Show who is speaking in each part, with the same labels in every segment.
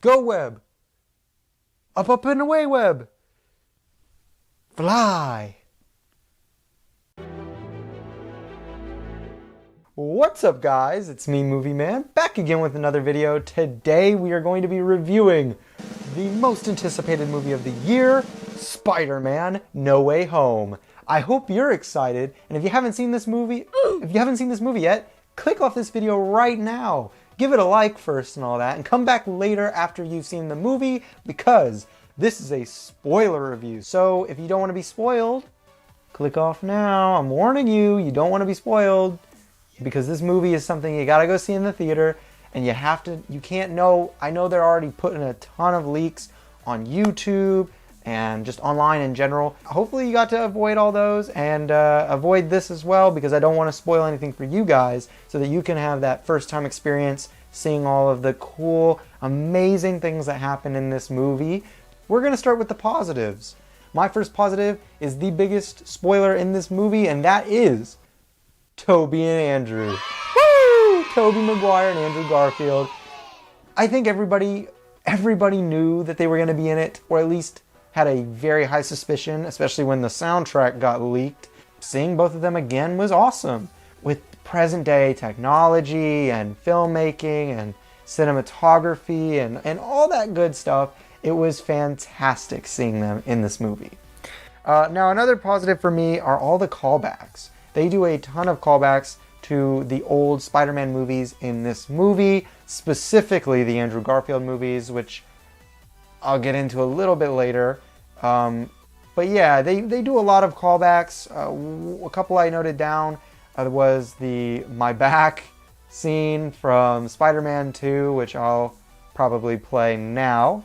Speaker 1: Go web. Up, up, and away web. Fly. What's up guys, it's me Movie Man, back again with another video. Today we are going to be reviewing the most anticipated movie of the year, Spider-Man No Way Home. I hope you're excited, and if you haven't seen this movie, yet, click off this video right now. Give it a like first and all that, and come back later after you've seen the movie, because this is a spoiler review. So if you don't want to be spoiled, click off now. I'm warning you, you don't want to be spoiled. Because this movie is something you gotta go see in the theater, and you can't know, I know they're already putting a ton of leaks on YouTube and just online in general. Hopefully you got to avoid all those and avoid this as well, because I don't want to spoil anything for you guys, so that you can have that first time experience seeing all of the cool, amazing things that happen in this movie. We're gonna start with the positives. My first positive is the biggest spoiler in this movie, and that is Tobey and Andrew. Woo! Tobey Maguire and Andrew Garfield. I think everybody knew that they were going to be in it, or at least had a very high suspicion, especially when the soundtrack got leaked. Seeing both of them again was awesome. With present day technology and filmmaking and cinematography and all that good stuff, it was fantastic seeing them in this movie. Now another positive for me are all the callbacks. They do a ton of callbacks to the old Spider-Man movies in this movie, specifically the Andrew Garfield movies, which I'll get into a little bit later. But yeah, they do a lot of callbacks. A couple I noted down was the My Back scene from Spider-Man 2, which I'll probably play now.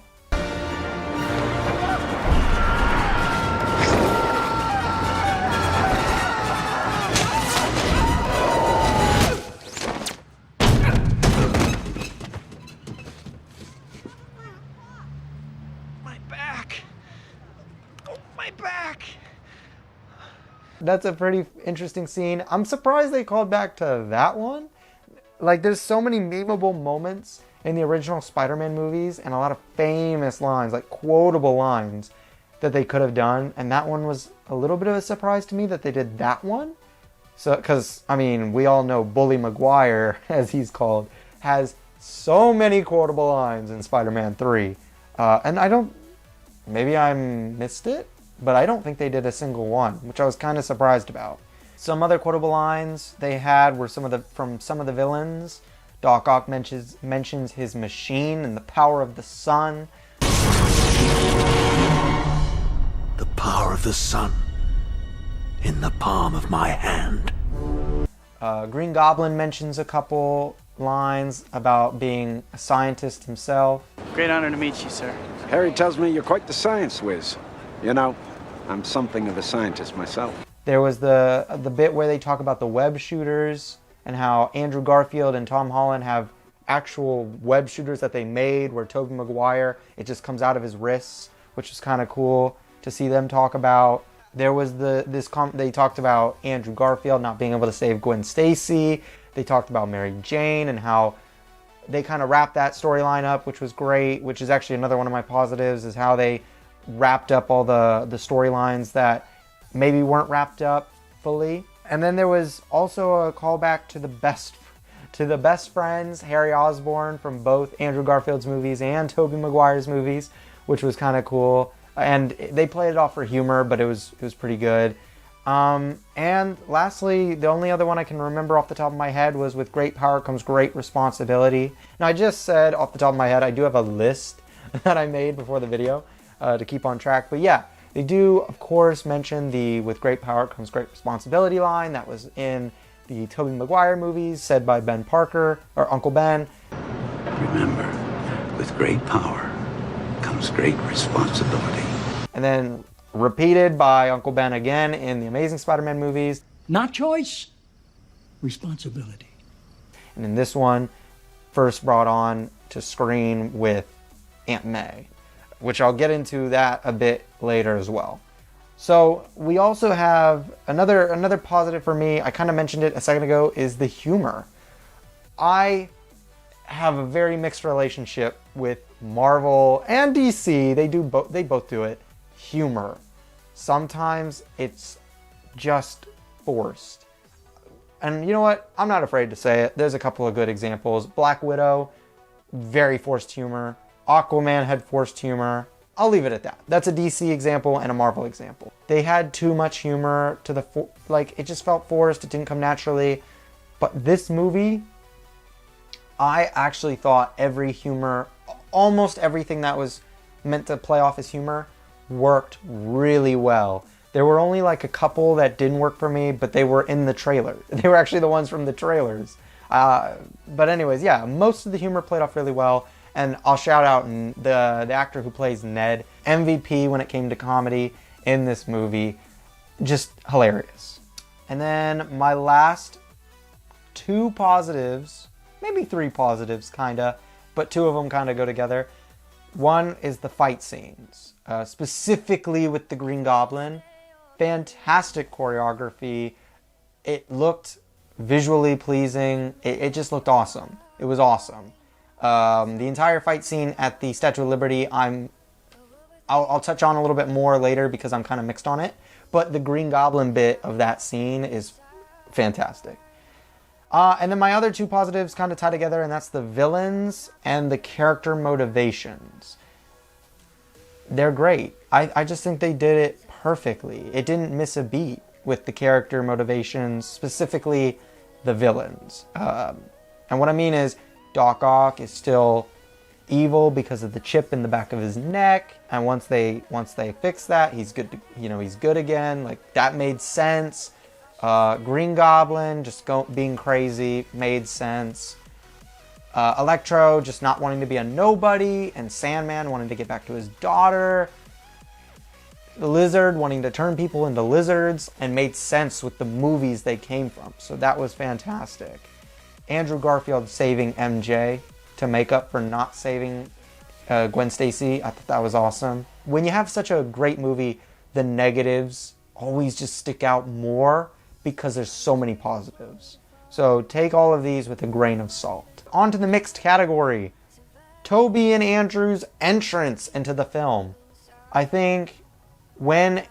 Speaker 1: That's a pretty interesting scene. I'm surprised they called back to that one. Like, there's so many memeable moments in the original Spider-Man movies and a lot of famous lines, like quotable lines that they could have done. And that one was a little bit of a surprise to me that they did that one. So, because, I mean, we all know Bully Maguire, as he's called, has so many quotable lines in Spider-Man 3. And maybe I missed it, but I don't think they did a single one, which I was kind of surprised about. Some other quotable lines they had were from some of the villains. Doc Ock mentions his machine and the power of the sun.
Speaker 2: The power of the sun in the palm of my hand.
Speaker 1: Green Goblin mentions a couple lines about being a scientist himself.
Speaker 3: Great honor to meet you, sir.
Speaker 4: Harry tells me you're quite the science whiz. You know, I'm something of a scientist myself.
Speaker 1: There was the bit where they talk about the web shooters and how Andrew Garfield and Tom Holland have actual web shooters that they made, where Tobey Maguire, it just comes out of his wrists, which is kind of cool to see them talk about. There was they talked about Andrew Garfield not being able to save Gwen Stacy. They talked about Mary Jane and how they kind of wrapped that storyline up, which was great, which is actually another one of my positives, is how they wrapped up all the storylines that maybe weren't wrapped up fully. And then there was also a callback to the best friends, Harry Osborn, from both Andrew Garfield's movies and Tobey Maguire's movies, which was kind of cool. And they played it off for humor, but it was pretty good. And lastly, the only other one I can remember off the top of my head was with great power comes great responsibility. Now, I just said off the top of my head, I do have a list that I made before the video to keep on track. But yeah, they do, of course, mention the with great power comes great responsibility line that was in the Tobey Maguire movies, said by Ben Parker, or Uncle Ben.
Speaker 2: Remember, with great power comes great responsibility.
Speaker 1: And then repeated by Uncle Ben again in the Amazing Spider-Man movies.
Speaker 5: Not choice, responsibility.
Speaker 1: And in this one, first brought on to screen with Aunt May, which I'll get into that a bit later as well. So we also have another positive for me, I kind of mentioned it a second ago, is the humor. I have a very mixed relationship with Marvel and DC. They both do it. Humor. Sometimes it's just forced. And you know what? I'm not afraid to say it. There's a couple of good examples. Black Widow, very forced humor. Aquaman had forced humor. I'll leave it at that. That's a DC example and a Marvel example. They had too much humor to the it just felt forced. It didn't come naturally. But this movie, I actually thought every humor, almost everything that was meant to play off as humor, worked really well. There were only like a couple that didn't work for me, but they were in the trailer. They were actually the ones from the trailers. But anyways, yeah, most of the humor played off really well. And I'll shout out the actor who plays Ned, MVP when it came to comedy in this movie. Just hilarious. And then my last two positives, maybe three positives kinda, but two of them kinda go together. One is the fight scenes, specifically with the Green Goblin. Fantastic choreography. It looked visually pleasing. It just looked awesome. It was awesome. The entire fight scene at the Statue of Liberty, I'll touch on a little bit more later because I'm kind of mixed on it. But the Green Goblin bit of that scene is fantastic. And then my other two positives kind of tie together, and that's the villains and the character motivations. They're great. I just think they did it perfectly. It didn't miss a beat with the character motivations, specifically the villains. And what I mean is, Doc Ock is still evil because of the chip in the back of his neck, and once they fix that, he's good. He's good again. Like, that made sense. Green Goblin just being crazy made sense. Electro just not wanting to be a nobody, and Sandman wanting to get back to his daughter. The Lizard wanting to turn people into lizards, and made sense with the movies they came from. So that was fantastic. Andrew Garfield saving MJ to make up for not saving Gwen Stacy. I thought that was awesome. When you have such a great movie, the negatives always just stick out more because there's so many positives. So take all of these with a grain of salt. On to the mixed category. Tobey and Andrew's entrance into the film. I think Ned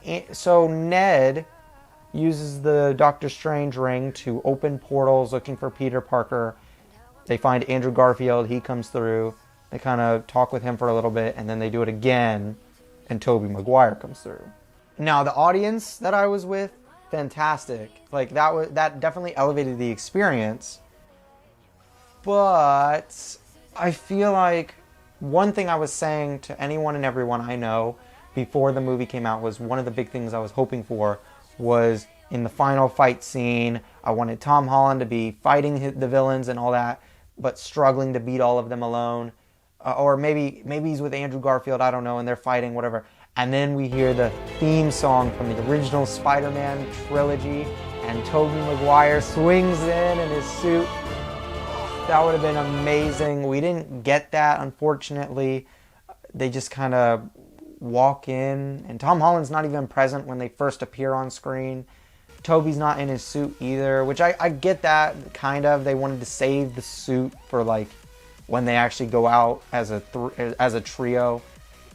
Speaker 1: uses the Doctor Strange ring to open portals looking for Peter Parker. They find Andrew Garfield, he comes through. They kind of talk with him for a little bit, and then they do it again, and Tobey Maguire comes through. Now, the audience that I was with, fantastic. Like, that definitely elevated the experience. But I feel like one thing I was saying to anyone and everyone I know before the movie came out was one of the big things I was hoping for was in the final fight scene, I wanted Tom Holland to be fighting the villains and all that, but struggling to beat all of them alone. Or maybe he's with Andrew Garfield, I don't know, and they're fighting, whatever. And then we hear the theme song from the original Spider-Man trilogy, and Tobey Maguire swings in his suit. That would have been amazing. We didn't get that, unfortunately. They just kind of walk in, and Tom Holland's not even present when they first appear on screen. Tobey's not in his suit either, which I get that, kind of. They wanted to save the suit for, like, when they actually go out as a trio.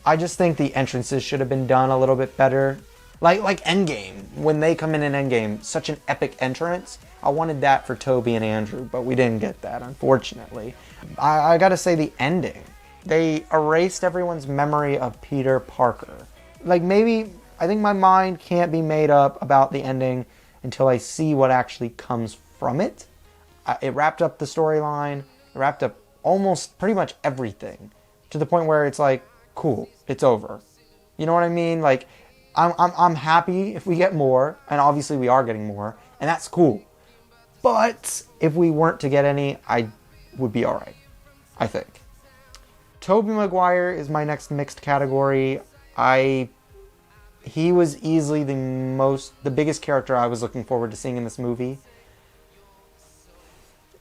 Speaker 1: I just think the entrances should have been done a little bit better. Like Endgame, when they come in Endgame, such an epic entrance. I wanted that for Tobey and Andrew, but we didn't get that, unfortunately. I gotta say, the ending. They erased everyone's memory of Peter Parker. Like, maybe, I think my mind can't be made up about the ending until I see what actually comes from it. It wrapped up the storyline. It wrapped up almost pretty much everything, to the point where it's like, cool, it's over. You know what I mean? Like, I'm happy if we get more, and obviously we are getting more, and that's cool. But if we weren't to get any, I would be alright, I think. Tobey Maguire is my next mixed category. He was easily the biggest character I was looking forward to seeing in this movie.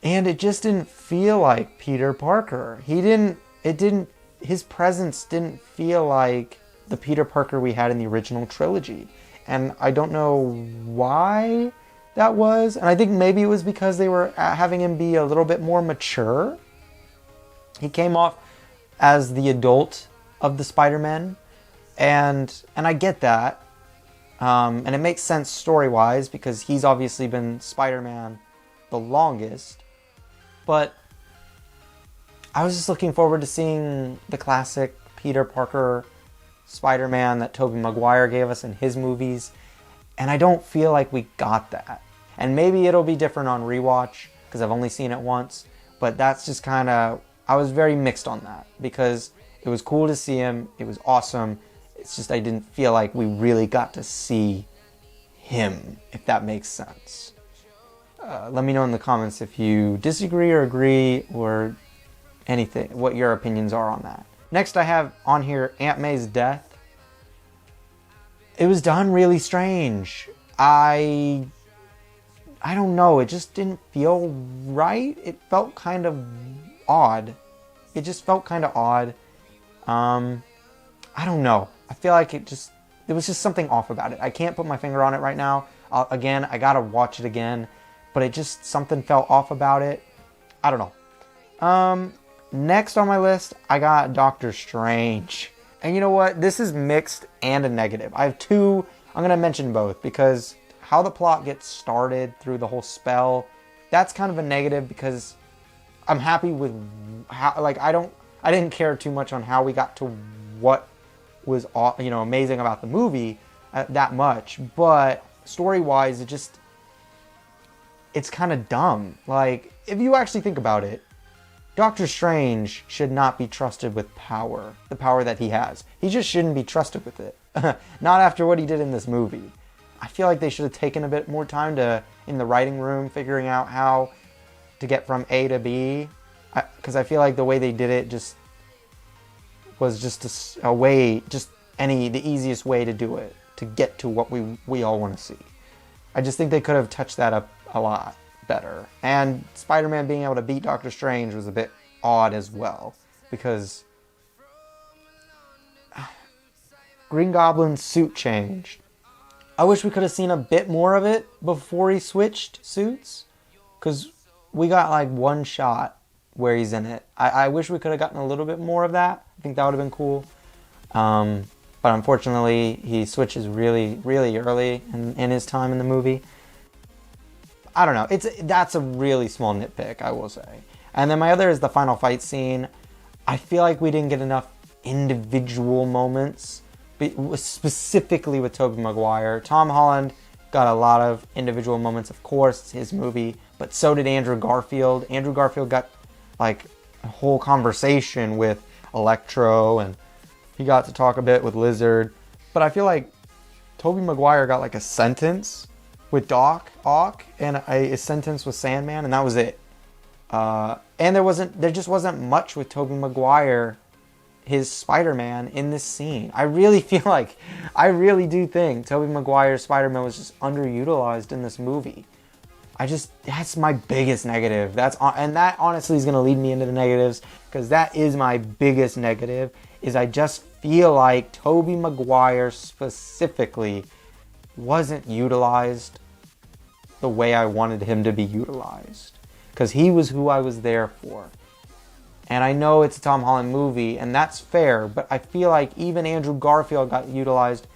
Speaker 1: And it just didn't feel like Peter Parker. His presence didn't feel like the Peter Parker we had in the original trilogy. And I don't know why that was. And I think maybe it was because they were having him be a little bit more mature. He came off as the adult of the Spider-Man, and I get that. And it makes sense story-wise because he's obviously been Spider-Man the longest. But I was just looking forward to seeing the classic Peter Parker Spider-Man that Tobey Maguire gave us in his movies. And I don't feel like we got that. And maybe it'll be different on rewatch because I've only seen it once. But that's just kind of... I was very mixed on that because it was cool to see him. It was awesome. It's just I didn't feel like we really got to see him, if that makes sense. Let me know in the comments if you disagree or agree or anything, what your opinions are on that. Next I have on here Aunt May's death. It was done really strange. I don't know, it just didn't feel right. It felt kind of odd. It just felt kind of odd. I don't know. I feel like there was just something off about it. I can't put my finger on it right now. Again, I gotta watch it again. But something felt off about it. I don't know. Next on my list, I got Doctor Strange. And you know what? This is mixed and a negative. I have two. I'm gonna mention both because how the plot gets started through the whole spell, that's kind of a negative because I'm happy with how, like, I didn't care too much on how we got to what was, you know, amazing about the movie that much, but story-wise, it's kind of dumb. Like, if you actually think about it, Doctor Strange should not be trusted with power, the power that he has. He just shouldn't be trusted with it. Not after what he did in this movie. I feel like they should have taken a bit more time in the writing room, figuring out how to get from A to B, because I feel like the way they did it was just a way, the easiest way to do it, to get to what we all want to see. I just think they could have touched that up a lot better. And Spider-Man being able to beat Doctor Strange was a bit odd as well, because Green Goblin's suit changed. I wish we could have seen a bit more of it before he switched suits, because we got like one shot where he's in it. I wish we could have gotten a little bit more of that. I think that would have been cool. But unfortunately, he switches really, really early in his time in the movie. I don't know. That's a really small nitpick, I will say. And then my other is the final fight scene. I feel like we didn't get enough individual moments, specifically with Tobey Maguire. Tom Holland got a lot of individual moments, of course, it's his movie, but so did Andrew Garfield. Andrew Garfield got like a whole conversation with Electro, and he got to talk a bit with Lizard. But I feel like Tobey Maguire got like a sentence with Doc Ock and a sentence with Sandman, and that was it. And there just wasn't much with Tobey Maguire, his Spider-Man, in this scene. I really do think Tobey Maguire's Spider-Man was just underutilized in this movie. That's my biggest negative. And that honestly is going to lead me into the negatives, because that is my biggest negative, is I just feel like Tobey Maguire specifically wasn't utilized the way I wanted him to be utilized, because he was who I was there for. And I know it's a Tom Holland movie, and that's fair, but I feel like even Andrew Garfield got utilized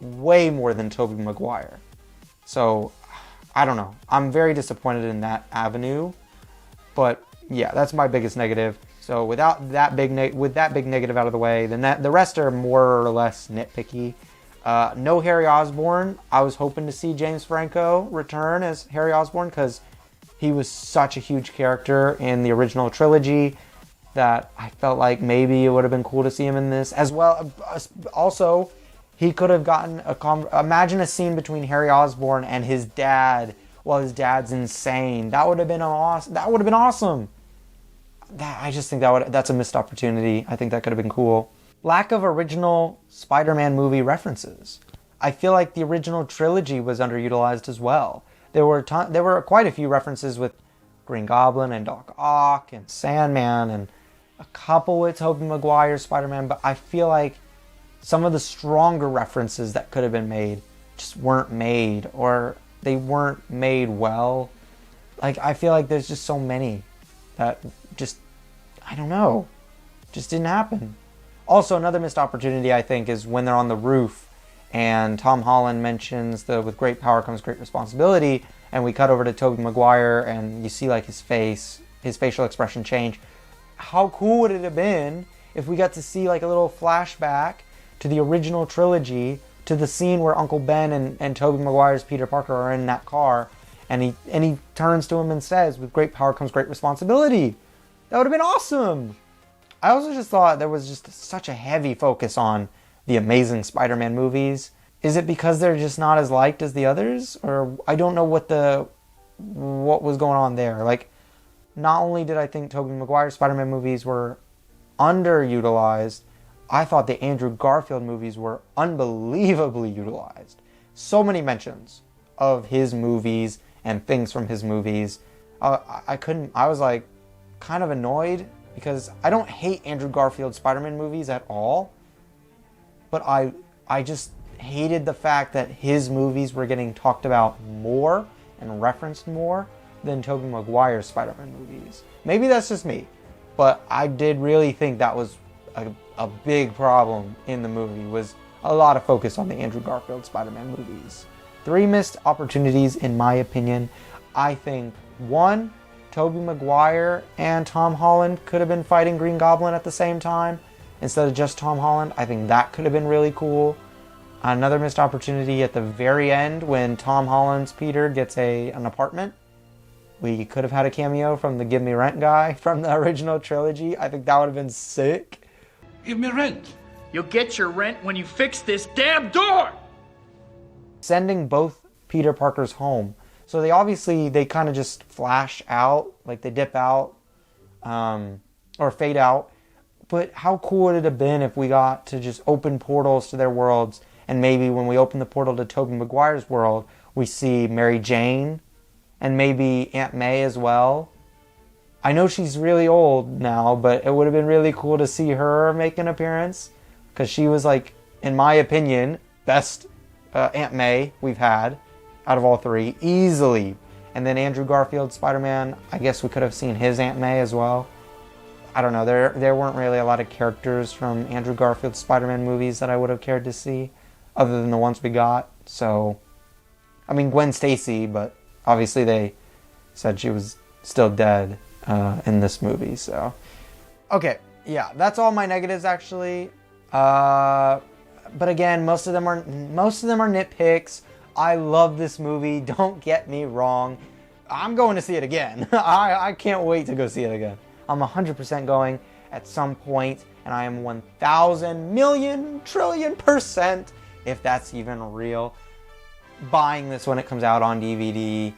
Speaker 1: way more than Tobey Maguire. So, I don't know. I'm very disappointed in that avenue, but yeah, that's my biggest negative. So without that big negative out of the way, the rest are more or less nitpicky. No Harry Osborn. I was hoping to see James Franco return as Harry Osborn, because he was such a huge character in the original trilogy that I felt like maybe it would have been cool to see him in this as well. Also, he could have gotten imagine a scene between Harry Osborn and his dad while his dad's insane. That would have been awesome. I just think that's a missed opportunity. I think that could have been cool. Lack of original Spider-Man movie references. I feel like the original trilogy was underutilized as well. There were quite a few references with Green Goblin and Doc Ock and Sandman and a couple with Tobey Maguire's Spider-Man, but I feel like some of the stronger references that could have been made just weren't made, or they weren't made well. Like, I feel like there's just so many that just, I don't know. Just didn't happen. Also, another missed opportunity, I think, is when they're on the roof and Tom Holland mentions the with great power comes great responsibility, and we cut over to Tobey Maguire and you see like his facial expression change. How cool would it have been if we got to see like a little flashback to the original trilogy, to the scene where Uncle Ben and Tobey Maguire's Peter Parker are in that car, and he turns to him and says, with great power comes great responsibility. That would have been awesome. I also just thought there was just such a heavy focus on the Amazing Spider-Man movies. Is it because they're just not as liked as the others? Or I don't know what was going on there. Like, not only did I think Tobey Maguire's Spider-Man movies were underutilized, I thought the Andrew Garfield movies were unbelievably utilized. So many mentions of his movies and things from his movies. I was like kind of annoyed because I don't hate Andrew Garfield's Spider-Man movies at all, but I just hated the fact that his movies were getting talked about more and referenced more than Tobey Maguire's Spider-Man movies. Maybe that's just me, but I did really think that was a big problem in the movie, was a lot of focus on the Andrew Garfield Spider-Man movies. 3 missed opportunities in my opinion. I think 1, Tobey Maguire and Tom Holland could have been fighting Green Goblin at the same time instead of just Tom Holland. I think that could have been really cool. Another missed opportunity at the very end when Tom Holland's Peter gets an apartment. We could have had a cameo from the Give Me Rent guy from the original trilogy. I think that would have been sick.
Speaker 5: Give me rent.
Speaker 3: You'll get your rent when you fix this damn door!
Speaker 1: Sending both Peter Parkers home. So they kind of just flash out, like they dip out, or fade out. But how cool would it have been if we got to just open portals to their worlds, and maybe when we open the portal to Tobey Maguire's world, we see Mary Jane, and maybe Aunt May as well. I know she's really old now, but it would have been really cool to see her make an appearance, because she was, like, in my opinion, best Aunt May we've had out of all 3, easily. And then Andrew Garfield's Spider-Man, I guess we could have seen his Aunt May as well. I don't know, there weren't really a lot of characters from Andrew Garfield's Spider-Man movies that I would have cared to see, other than the ones we got. So, I mean, Gwen Stacy, but obviously they said she was still dead in this movie, so. Okay, yeah, that's all my negatives, actually. But again, most of them are nitpicks. I love this movie, don't get me wrong. I'm going to see it again. I can't wait to go see it again. I'm 100% going at some point, and I am 1,000 million trillion %, if that's even real, buying this when it comes out on DVD.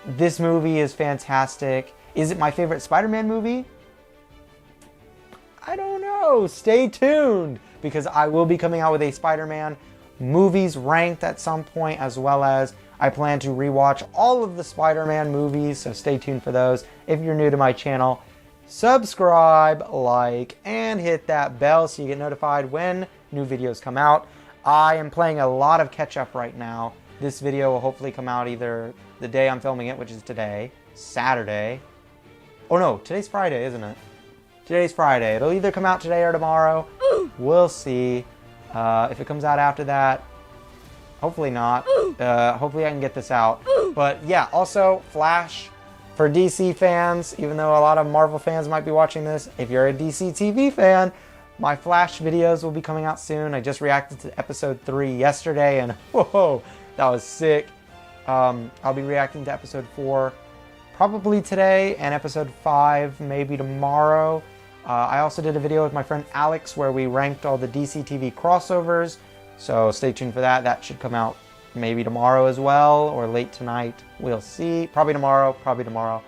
Speaker 1: This movie is fantastic. Is it my favorite Spider-Man movie? I don't know. Stay tuned, because I will be coming out with a Spider-Man movies ranked at some point, as well as I plan to rewatch all of the Spider-Man movies, so stay tuned for those. If you're new to my channel, subscribe, like, and hit that bell so you get notified when new videos come out. I am playing a lot of catch-up right now. This video will hopefully come out either the day I'm filming it, which is today, Saturday. Oh no, today's Friday, isn't it? Today's Friday. It'll either come out today or tomorrow. We'll see. If it comes out after that, hopefully not. Hopefully I can get this out. But yeah, also Flash for DC fans, even though a lot of Marvel fans might be watching this. If you're a DC TV fan, my Flash videos will be coming out soon. I just reacted to episode 3 yesterday, and whoa, that was sick. I'll be reacting to episode 4 probably today, and episode 5 maybe tomorrow. I also did a video with my friend Alex where we ranked all the DC TV crossovers, so stay tuned for that. That should come out maybe tomorrow as well, or late tonight. We'll see. Probably tomorrow.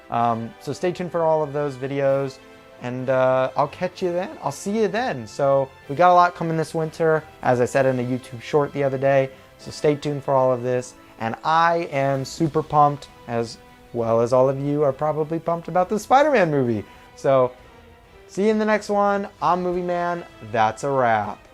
Speaker 1: So stay tuned for all of those videos, and I'll catch you then. I'll see you then. So we got a lot coming this winter, as I said in a YouTube short the other day, so stay tuned for all of this. And I am super pumped, as well as all of you are probably pumped about the Spider-Man movie. So see you in the next one. I'm Movie Man. That's a wrap.